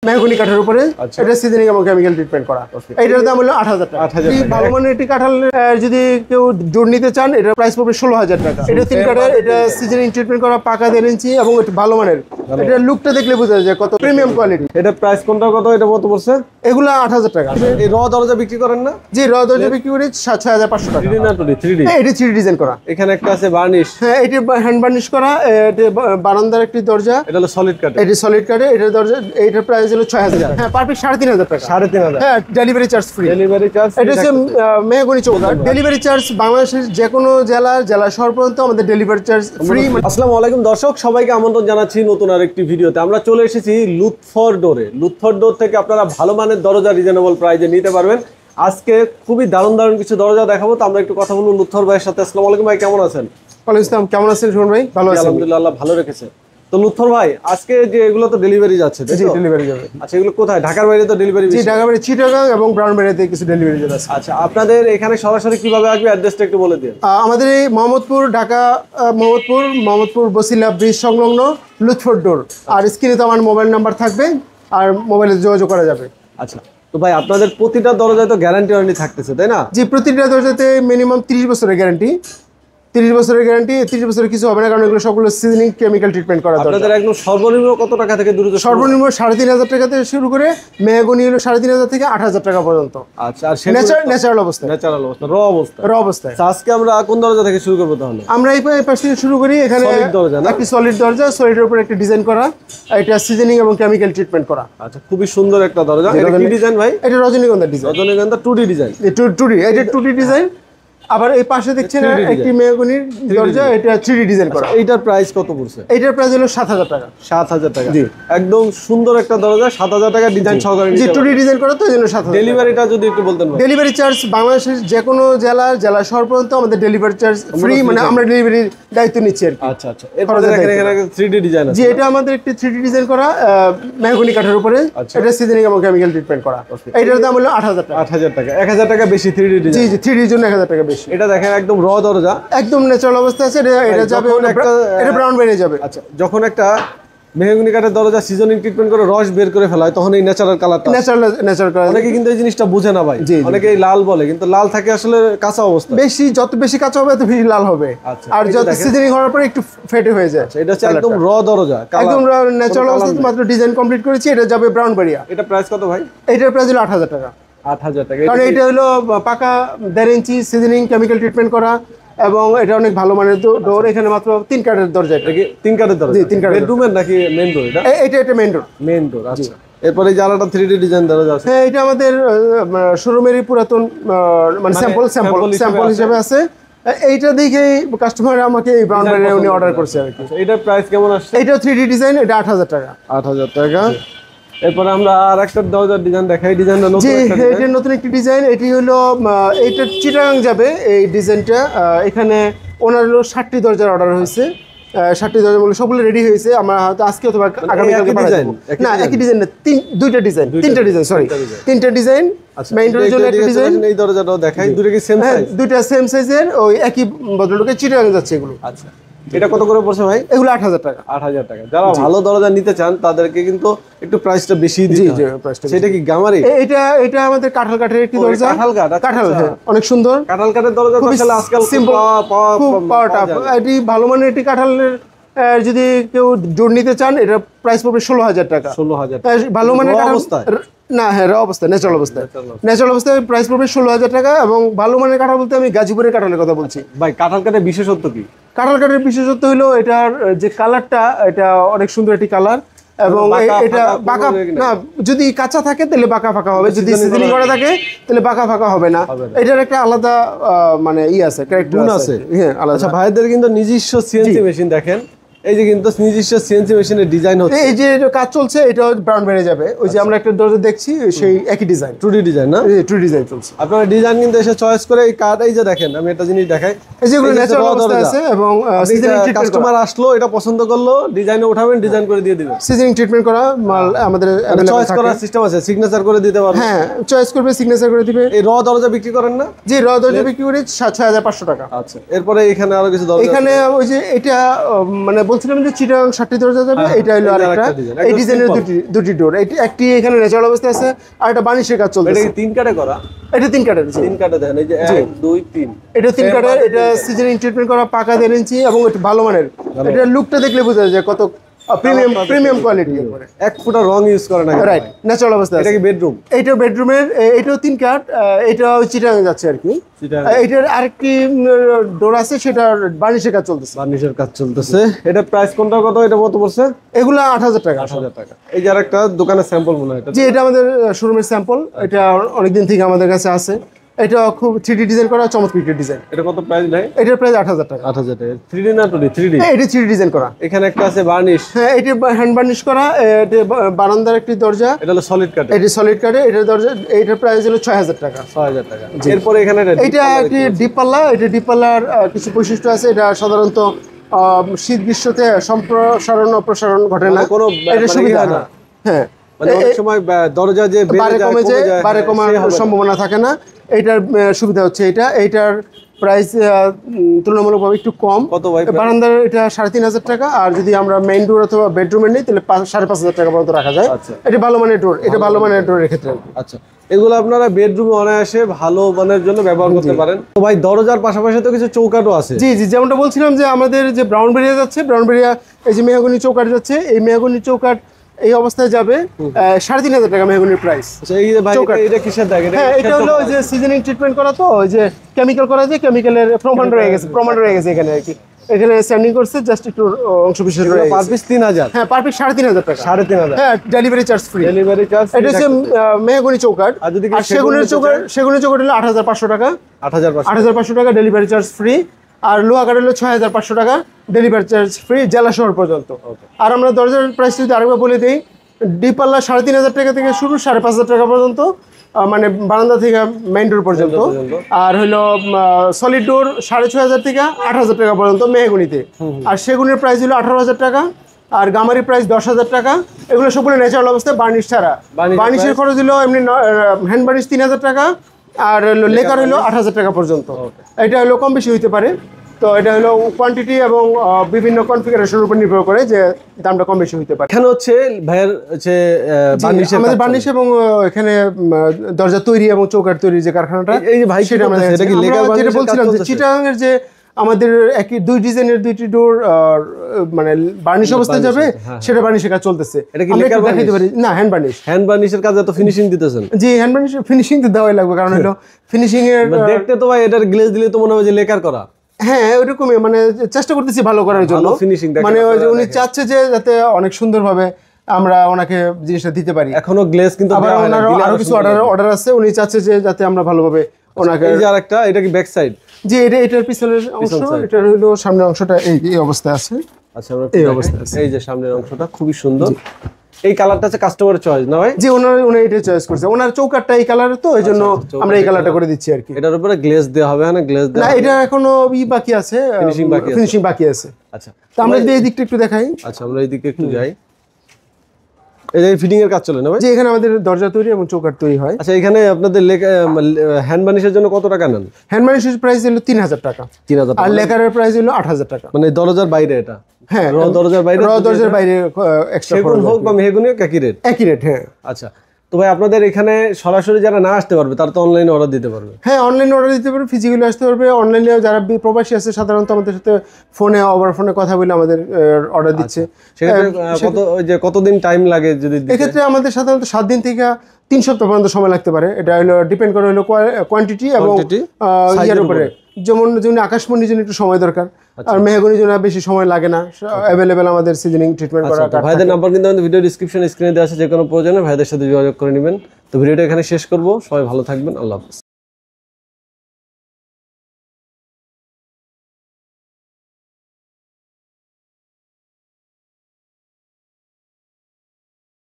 Mahogany কাঠের উপরে, এটা সিজনিং এবং কেমিক্যাল ট্রিটমেন্ট করা। এটার দাম হলো 8000 টাকা। ভালো মানের এটি কাঁঠাল যদি কেউ জোড় নিতে চান, এটার প্রাইস পড়বে 16000 টাকা। এটা 3 কাঠের, এটা সিজনিং ট্রিটমেন্ট করা, পাকা 1.5 ইঞ্চি এবং এটা ভালো মানের। এটা লুকটা দেখলে বোঝা যায় কত প্রিমিয়াম কোয়ালিটি। এটা প্রাইস কোনটা কত, এটা কত পড়ছে? এগুলা 8000 টাকা। এই র দরজা বিক্রি করেন না? জি, র দরজা বিক্রি করি 6500 টাকা। 3D না 2D? 3D। এটা 3D ডিজাইন করা। এখানে একটা আছে বার্নিশ। হ্যাঁ, এটা হ্যান্ড বার্নিশ করা। এটা বারান্দার একটি দরজা। এটা হলো সলিড কাট। এটা সলিড কাটে। এটার দরজা, এটার প্রাইস হলো 6000। হ্যাঁ, পারফেক্ট 3500 টাকা। 3500। হ্যাঁ, delivery charge free. Delivery charge এটা হচ্ছে মেহগনি চৌকাঠ। ডেলিভারি চার্জ বাংলাদেশের যে কোনো জেলা শহর পর্যন্ত আমাদের ডেলিভারি চার্জ ফ্রি। আসসালামু আলাইকুম দর্শক, সবাইকে আমন্ত্রণ জানাচ্ছি নতুন আরেকটি ভিডিওতে। আমরা চলে এসেছি লুৎফর ডোরে। লুৎফর ডোর থেকে আপনারা ভালো মানের দরজা রিজনেবল প্রাইসে নিতে পারবেন। আজকে খুবই দারুণ কিছু দরজা দেখাবো, তো আমরা একটু কথা বলবো লুৎফর ভাইয়ের সাথে। আসসালামু আলাইকুম ভাই, কেমন আছেন? ওয়ালাইকুম আসসালাম। কেমন আছেন সুমন ভাই? ভালো আছি আলহামদুলিল্লাহ, আল্লাহ ভালো রেখেছে। তো লুৎফর ভাই, আজকে যে এগুলো তো ডেলিভারি যাচ্ছে? জি, ডেলিভারি যাবে। আচ্ছা, এগুলো কোথায়? ঢাকার বাইরে তো ডেলিভারি? জি, ঢাকার বাইরে চিটাগাং এবং ব্রাউনবাড়িয়াতে কিছু ডেলিভারি যাবে। আচ্ছা, আপনাদের এখানে সরাসরি কিভাবে আসবে, অ্যাড্রেসটা একটু বলে দিন। আমাদের এই মোহাম্মদপুর, ঢাকা মোহাম্মদপুর বসিলা ব্রিজ সংলগ্ন লুৎফর ডোর। আর স্ক্রিনে তো আমার মোবাইল নাম্বার থাকবে, আর মোবাইলে যোগাযোগ করা যাবে। আচ্ছা, তো ভাই আপনাদের প্রতিটা দরজায় তো গ্যারান্টি ওয়ারেন্টি থাকতেছে, তাই না? জি, প্রতিটা দরজাতে মিনিমাম 30 বছরের গ্যারান্টি। 30 বছরের গ্যারান্টি। 30 বছরের কিছু হবে না, কারণ এগুলো সবগুলো সিজনিং কেমিক্যাল ট্রিটমেন্ট করা। আপনাদের একদম সর্বনিম্ন কত টাকা থেকে দ্রুত? সর্বনিম্ন 3500 টাকা থেকে শুরু করে মেহগনি হলো 3500 থেকে 8000 টাকা পর্যন্ত। আচ্ছা, আর ন্যাচারাল অবস্থায়। ন্যাচারাল অবস্থা, র অবস্থায়। আজকে আমরা কোন দরজা থেকে শুরু করব তাহলে? আমরা এই পাশ থেকে শুরু করি। এখানে একটি সলিড দরজা, সলিডের উপর একটা ডিজাইন করা, এটা সিজনিং এবং কেমিক্যাল ট্রিটমেন্ট করা। আচ্ছা, খুবই সুন্দর একটা দরজা। এটা কি ডিজাইন ভাই? এটা রজনীগন্ধা ডিজাইন। রজনীগন্ধা 2D ডিজাইন। 2D, এটা 2D ডিজাইন। আবার এই পাশে দেখছেন একটি মেহগনির দরজা, এটা 3D ডিজাইন করা। এইটার প্রাইস কত পড়ছে? এইটার প্রাইস হলো 7000 টাকা। 7000 টাকা। জি, একদম সুন্দর একটা দরজা, 7000 টাকা ডিজাইন সহকারে। জি, 2D ডিজাইন করা, তো এই জন্য 7000। ডেলিভারিটা যদি একটু বলতেন ভাই। ডেলিভারি চার্জ বাংলাদেশের যে কোনো জেলা শহর পর্যন্ত আমাদের ডেলিভারি চার্জ ফ্রি, মানে আমরা ডেলিভারির দায়িত্ব নিচ্ছি আর কি। আচ্ছা, এরপরে দেখেন এখানে 3D ডিজাইন আছে। জি, এটা আমাদের একটি 3D ডিজাইন করা মেহগনি কাঠের উপরে, এটা সিজনিং এবং কেমিক্যাল ট্রিটমেন্ট করা। এটার দাম হলো 8000 টাকা। 8000 টাকা। 1000 টাকা বেশি 3D ডিজাইন। জি, 3D এর জন্য 1000 টাকা বেশি। এটা দেখেন একদম র দরজা, একদম ন্যাচারাল অবস্থা আছে। এটা যাবে এটা ব্রাউন বেরিয়ে যাবে। আচ্ছা, যখন একটা মেহগনি কাঠের দরজা সিজনিং ট্রিটমেন্ট করে রস বের করে ফেলা হয়, তখন এই ন্যাচারাল কালারটা, ন্যাচারাল কালার। অনেকে কিন্তু এই জিনিসটা বুঝে না ভাই, অনেকে লাল বলে, কিন্তু লাল থাকে আসলে কাঁচা অবস্থা। যত বেশি কাঁচা হবে তত বেশি লাল হবে। আর যত সিজনিং হওয়ার পরে একটু ফেটে হয়ে যায়। এটা হচ্ছে একদম র দরজা, একদম ন্যাচারাল অবস্থা, মাত্র ডিজাইন কমপ্লিট করেছি। এটা যাবে ব্রাউন বেরিয়া। এটা প্রাইস কত ভাই? এটার প্রাইস হলো 8000 টাকা। 8000 টাকা। কারণ এটা হলো পাকা 1.5 ইঞ্চি সিজনিং কেমিক্যাল ট্রিটমেন্ট করা, এবং এটা অনেক ভালো মানের ডোর। এখানে মাত্র 3 কাঠের দরজা। এটা কি 3 কাঠের দরজা? জি, 3 কাঠের। বেডরুমের নাকি মেইন ডোর? এটা মেইন ডোর। মেইন ডোর। আচ্ছা, এরপরে যারাটা 3D ডিজাইন দরজা আছে। হ্যাঁ, এটা আমাদের শোরুমেরই পুরাতন, মানে স্যাম্পল হিসেবে আছে। এইটা দেখেই কাস্টমার আমাকে এই ব্রাউন বেরিয়া উনি অর্ডার করছে আর কি। এটার প্রাইস কেমন আসছে? এটা 3D ডিজাইন, এটা 8000 টাকা। 8000 টাকা। এরপরে আমরা আর একটা দরজার ডিজাইন দেখাই। ডিজাইনটা নতুন একটা ডিজাইন। এটা নতুন একটি ডিজাইন। এটি হলো এইটা চিটাগাং যাবে এই ডিজাইনটা। এখানে ওনার হলো 60টি দরজার অর্ডার হয়েছে। 60টি দরজা বলে সবগুলো রেডি হয়েছে। আমরা হয়তো আজকে অথবা আগামী কালকে পাঠাবো। না, একই ডিজাইন না, তিনটা ডিজাইন, সরি, 3টা ডিজাইন। মেইন ডোরের জন্য একটা ডিজাইন। এই দরজাটাও দেখাই। দুটো কি সেম সাইজ? দুইটা সেম সাইজের, ওই একই ভদ্রলোকে চিটাগাং যাচ্ছে এগুলো। আচ্ছা, এটা কত করে পড়ছে ভাই? এগুলো 8000 টাকা। 8000 টাকা। যারা ভালো দরজা নিতে চান তাদেরকে কিন্তু একটু প্রাইসটা বেশি দিতে হয়। সেটা কি গামারি? এটা আমাদের কাঁঠাল কাঠের একটি দরজা। কাঁঠাল, হ্যাঁ, অনেক সুন্দর। কাঁঠাল কাঠের দরজা তো আসলে আজকাল সিম্পল, পাওয়াটা এটি ভালো মানের একটি কাঁঠালের। যদি কেউ জোড় নিতে চান, এটা প্রাইস পড়বে 16000 টাকা। 16000। ভালো মানের অবস্থায় না, হ্যাঁ, অবস্থায় ন্যাচারাল অবস্থায় প্রাইস পড়বে 16000 টাকা। এবং ভালো মানের কাঁঠাল বলতে আমি গাজীপুরের কাঁঠালের কথা বলছি। ভাই, কাঁঠাল কাঠের বিশেষত্ব কি? কাঁঠাল কাঠের বিশেষত্ব হলো এটার যে কালারটা, এটা অনেক সুন্দর একটি কালার। এবং এটা বাঁকা না, যদি কাঁচা থাকে তাহলে বাঁকা ফাঁকা হবে, যদি সিজনিং করা থাকে তাহলে বাঁকা ফাঁকা হবে না। এটার একটা আলাদা মানে আছে, ক্যারেক্টার আছে। হ্যাঁ, আলাদা। আচ্ছা, ভাইদের কিন্তু নিজস্ব সিএনসি মেশিন দেখেন। এই যে কিন্তু নিজস্ব সিএনসি মেশিনের ডিজাইন হচ্ছে। এই যে কাজ চলছে, এটা ব্রাউন বেড়ে যাবে। ওই যে আমরা একটা দরজা দেখছি, সেই একই ডিজাইন, 2D ডিজাইন না? 2D ডিজাইন চলছে। আপনারা ডিজাইন কিন্তু এসে চয়েস করে এই কাঠ, এই যে দেখেন, আমি একটা জিনিস দেখাই, এই যেগুলো ন্যাচারাল অবস্থা আছে। এবং কাস্টমার আসলো, এটা পছন্দ করলো, ডিজাইনে উঠাবেন, ডিজাইন করে দিয়ে দিবেন। সিজনিং ট্রিটমেন্ট করা মাল আমাদের চয়েস করার সিস্টেম আছে, সিগনেচার করে দিতে পারবেন। হ্যাঁ, চয়েস করবে, সিগনেচার করে দিবে। এই র দরজা বিক্রি করেন না? জি, র দরজা বিক্রি করি 6500 টাকা। আচ্ছা, এরপরে এখানে আরো কিছু দরজা। এখানে ওই যে এটা মানে বলছিলাম যে চিটাগাং 60টি দরজা যাবে, এটা হলো আরেকটা। এই ডিজাইনের দুটি ডোর, একটি এখানে ন্যাচারাল অবস্থায় আছে আর একটা বার্নিশের কাজ চলছে। এটা কি 3 কাটে করা? এটা 3 কাটের। 3 কাটে দেন, এই যে 1 2 3, এটা 3 কাটের। এটা সিজনিং ট্রিটমেন্ট করা, পাকা 1.5 ইঞ্চি এবং এটা ভালো মানের। এটা লুকটা দেখলে বোঝা যায় কত প্রিমিয়াম কোয়ালিটি। 1 ফুটা রং ইউজ করে না, রাইট, ন্যাচারাল অবস্থায়। এটা কি বেডরুম? এইটা বেডরুমের, এটাও 3 কাট, এটাও চিটাগাং যাচ্ছে আর কি। এইটার আরেকটি ডোর আছে, সেটা বার্নিশের কাজ চলতেছে। বার্নিশের কাজ চলতেছে। এটা প্রাইস কোনটা কত? এটা কত পড়ছে? এগুলা 8000 টাকা। 8000 টাকা। এই যে আরেকটা দোকানের স্যাম্পল মনে হয় এটা। জি, এটা আমাদের শোরুমের স্যাম্পল। এটা অনেকদিন থেকে আমাদের কাছে আছে। এটা খুব 3D ডিজাইন করা, চমৎকার ডিজাইন। এটা কত প্রাইস ভাই? এটার প্রাইস 8000 টাকা। 8000 টাকা। 3D না 2D? 3D। এটা 3D ডিজাইন করা। এখানে একটা আছে বার্নিশ। হ্যাঁ, এটা হ্যান্ড বার্নিশ করা। এটা বারান্দার একটি দরজা। এটা হলো সলিড কাট। এটা সলিড কাটে। এটার দরজা, এটার প্রাইস হলো 6000 টাকা। 6000 টাকা। এরপর এখানে এটা একটি ডিপ পাল্লা। এটা ডিপ পাল্লার কিছু বৈশিষ্ট্য আছে। এটা সাধারণত শীত গ্রীষ্মতে সম্প্রসারণ অপসারণ ঘটে না, কোনো এটা সুবিধা না। হ্যাঁ, মানে অনেক সময় দরজা যে বারে কমার সম্ভাবনা থাকে না। এইটার সুবিধা হচ্ছে এইটার প্রাইস তুলনামূলকভাবে একটু কম। কত ভাই? বারান্দার এটা 3500 টাকা। আর যদি আমরা মেইন ডোর অথবা বেডরুমে নিই তাহলে 5500 টাকা পর্যন্ত রাখা যায়। এটা ভালো মানের ডোর। এটা ভালো মানের ডোরের ক্ষেত্রে। আচ্ছা, এগুলো আপনারা বেডরুমে অনায়াসে ভালো মানের জন্য ব্যবহার করতে পারেন। তো ভাই দরজার পাশাপাশি তো কিছু চৌকাটও আছে। জি, যেমনটা বলছিলাম যে আমাদের যে ব্রাউনবেরিয়া যাচ্ছে, ব্রাউনবেরিয়া এই যে মেহগনি চৌকাট যাচ্ছে, এই মেহগনি চৌকাট এই অবস্থায় যাবে 3500 টাকা মেহগনির প্রাইস। এই যে ভাই এটা কিসের দাগ? হ্যাঁ, এটা হলো ওই যে সিজনিং ট্রিটমেন্ট করা, তো ওই যে কেমিক্যাল করা, যে কেমিক্যালের প্রমাণ রয়ে গেছে এখানে আর কি। এখানে স্ট্যান্ডিং করছে, জাস্ট একটু অংশ বিশেষ রয়ে গেছে। Per piece 3000। হ্যাঁ, পার পিস 3500 টাকা। 3500। হ্যাঁ, delivery charge free. Delivery charge. এটা হচ্ছে মেহগনি চৌকাট। আর যদি সেগুনের চৌকাট হলো 8500 টাকা। 8500 টাকা ডেলিভারি চার্জ ফ্রি। আর লোহা কাঠ হলো 6500 টাকা, ডেলিভারি চার্জ ফ্রি জেলা শহর পর্যন্ত। আর আমরা দরজার প্রাইস যদি আরেকবার বলে দিই, ডিপ পাল্লা 3500 টাকা থেকে শুরু, 5500 টাকা পর্যন্ত, মানে বারান্দা থেকে মেইন ডোর পর্যন্ত। আর হলো সলিড ডোর 6500 থেকে 8000 টাকা পর্যন্ত মেহগনিতে। আর সেগুনের প্রাইস হলো 18000 টাকা। আর গামারি প্রাইস 10000 টাকা। এগুলো সবগুলো ন্যাচারাল অবস্থায়, বার্নিশ ছাড়া। বার্নিশের খরচ হলো এমনি হ্যান্ড বার্নিশ 3000 টাকা। আর লেকার হলো 8000 টাকা পর্যন্ত। এটা হলো কম বেশি হইতে পারে। তো এটা হলো কোয়ান্টিটি এবং বিভিন্ন কনফিগারেশনের উপর নির্ভর করে যে দামটা কম বেশি হতে পারে। এখানে হচ্ছে ভাইয়ের হচ্ছে আমাদের বার্নিশ এবং এখানে দরজা তৈরি এবং চৌকাঠ তৈরি যে কারখানাটা, এই যে ভাই সেটা আমরা যেটা বলছিলাম যে চিটাগাং এর যে আমাদের একই দুই ডিজাইনের দুইটি ডোর মানে বার্নিশ অবস্থায় যাবে, সেটা বার্নিশের কাজ চলতেছে। এটা কি লেকার দেখাইতে পারি না? Hand varnish. হ্যান্ড বার্নিশের কাজে তো ফিনিশিং দিতেছেন? জি, হ্যান্ড বার্নিশ ফিনিশিং তো দেওয়াই লাগবে, কারণ হলো ফিনিশিং এর দেখতে তো ভাই এটার গ্লেজ দিলে তো মনে হয় যে লেকার করা। হ্যাঁ, ওইরকমই, মানে চেষ্টা করতেছি ভালো করার জন্য। মানে ওই যে উনি চাচ্ছে যে যাতে অনেক সুন্দরভাবে আমরা ওনাকে জিনিসটা দিতে পারি। এখনো গ্লেজ কিন্তু আরো কিছু অর্ডার আছে, উনি চাচ্ছে যে যাতে আমরা ভালোভাবে ওনাকে। এই যে আরেকটা, এটা কি ব্যাক সাইড? জি, এটার পিছনের অংশ, এটার হলো সামনের অংশটা এই অবস্থায় আছে। আচ্ছা, আমরা এই অবস্থায় আছে। এই যে সামনের অংশটা খুবই সুন্দর। এই কালারটা আছে কাস্টমারের চয়েস না ভাই? জি, উনি এটা চয়েস করছে। ওনার চৌকাটটা এই কালারের, তো এইজন্য আমরা এই কালারটা করে দিচ্ছি আর কি। এটার উপরে গ্লেজ দেওয়া হবে না? গ্লেজ না, এটা এখনো বাকি আছে, ফিনিশিং বাকি আছে। আচ্ছা, তো আমরা যদি এই দিকটা একটু দেখাই। আচ্ছা, আমরা এই দিকে একটু যাই। এই যে ফিটিং এর কাজ চলে না ভাই? জি, এখানে আমাদের দরজা তৈরি এবং চৌকাঠ তৈরি হয়। আচ্ছা, এখানে আপনাদের হ্যান্ড বার্নিশের জন্য কত টাকা নেন? হ্যান্ড বার্নিশের প্রাইস হলো 3000 টাকা। 3000 টাকা। আর লেকারের প্রাইস হলো 8000 টাকা। মানে দরজার বাইরে এটা? হ্যাঁ, দরজার বাইরে এক্সট্রা সেগুন হোক বা মেহগনি হোক একই রেট? একই রেট, হ্যাঁ। আচ্ছা, তো ভাই আপনাদের এখানে সরাসরি যারা না আসতে পারবে তারা তো অনলাইনে অর্ডার দিতে পারবে? হ্যাঁ, অনলাইনে অর্ডার দিতে পারবে, ফিজিক্যালি আসতে পারবে। অনলাইনে যারা প্রবাসী আছে সাধারণত আমাদের সাথে ফোনে কথা বলে আমাদের অর্ডার দিচ্ছে। কতদিন টাইম লাগে? যদি এক্ষেত্রে আমাদের সাধারণত 7 দিন থেকে 3 সপ্তাহ পর্যন্ত সময় লাগতে পারে। এটা হলো ডিপেন্ড করে হলো কোয়ান্টিটি এবং ইয়ার উপরে। যেমন আকাশমণির জন্য একটু সময় দরকার, আর মেহগনির জন্য বেশি সময় লাগে না। অ্যাভেলেবেল আমাদের সিজনিং ট্রিটমেন্ট করা। ভাইদের নাম্বার কিন্তু আমাদের ভিডিও ডিসক্রিপশন স্ক্রিনে দেওয়া আছে, যে কোনো প্রয়োজনে ভাইদের সাথে যোগাযোগ করে নেবেন। তো ভিডিওটা এখানে শেষ করবো। সবাই ভালো থাকবেন। আল্লাহ হাফেজ।